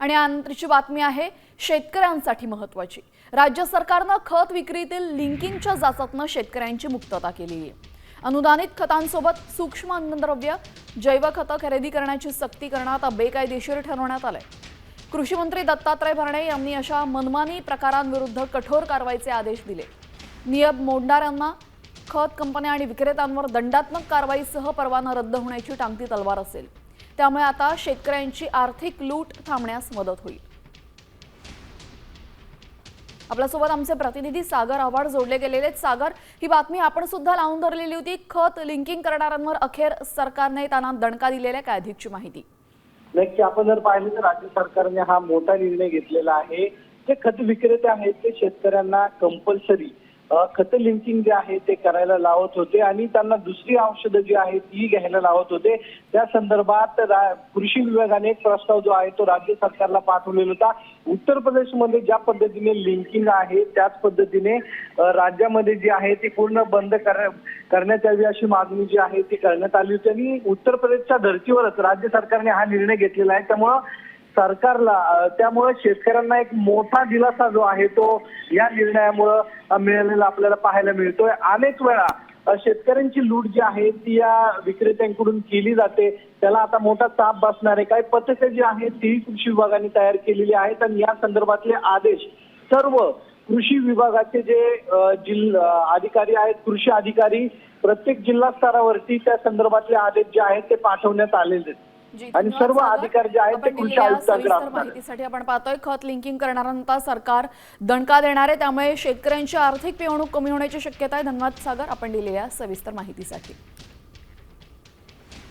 आणि यानंतरची बातमी आहे शेतकऱ्यांसाठी महत्त्वाची। राज्य सरकारने खत विक्रीतील लिंकिंगच्या जाचातून शेतकऱ्यांची मुक्तता केली आहे। अनुदानित खतांसोबत सूक्ष्म अन्नद्रव्य, जैव खते खरेदी करण्याची सक्ती करण्यात बेकायदेशीर ठरवण्यात आले। कृषी मंत्री दत्तात्रय भरणे यांनी अशा मनमानी प्रकारांविरुद्ध कठोर कारवाईचे आदेश दिले। नियम मोडणाऱ्यांना, खत कंपन्या आणि विक्रेत्यांवर दंडात्मक कारवाईसह परवाना रद्द होण्याची टांगती तलवार असेल। त्यामुळे आता शेतकऱ्यांची आर्थिक लूट थांबण्यास मदत होईल। आपल्यासोबत आमचे प्रतिनिधी सागर आव्हाड जोडले गेलेले। सागर, ही बातमी आपण सुद्धा लावून धरलेली होती। खत लिंकिंग करणाऱ्यांवर अखेर सरकारने त्यांना दणका दिलेला काय, अधिकची माहिती? नक्की आपण जर पाहिलं तर राज्य सरकारने हा मोठा निर्णय घेतलेला आहे। जे खत विक्रेते आहेत ते शेतकऱ्यांना कंपल्सरी खत लिंकिंग जे आहे ते करायला लावत होते आणि त्यांना दुसरी औषधं जी आहेत ती घ्यायला लावत होते। त्या संदर्भात कृषी विभागाने एक प्रस्ताव जो आहे तो राज्य सरकारला पाठवलेला होता। उत्तर प्रदेशमध्ये ज्या पद्धतीने लिंकिंग आहे त्याच पद्धतीने राज्यामध्ये जी आहे ती पूर्ण बंद करण्यात यावी अशी मागणी जी आहे ती करण्यात आली होती आणि उत्तर प्रदेशच्या धर्तीवरच राज्य सरकारने हा निर्णय घेतलेला आहे। त्यामुळे शेतकऱ्यांना एक मोठा दिलासा जो आहे तो या निर्णयामुळे मिळालेला आपल्याला पाहायला मिळतोय। अनेक वेळा शेतकऱ्यांची लूट जी आहे ती या विक्रेत्यांकडून केली जाते, त्याला आता मोठा चाप बसणार आहे। काही पथके जी आहेत ती कृषी विभागाने तयार केलेली आहेत आणि या संदर्भातले आदेश सर्व कृषी विभागाचे जे अधिकारी आहेत, कृषी अधिकारी प्रत्येक जिल्हा स्तरावरती त्या संदर्भातले आदेश जे आहेत ते पाठवण्यात आलेले आहेत आणि सर्व अधिकारी जे आहेत ते कृषी आयुक्तांकडे असणार। माहितीसाठी आपण पाहतोय खत लिंकिंग करणाऱ्यांना सरकार दणका देणार आहे, त्यामुळे शेतकऱ्यांची आर्थिक पिळवणूक कमी होण्याची शक्यता आहे। धन्यवाद सागर, आपण दिलेल्या सविस्तर माहितीसाठी।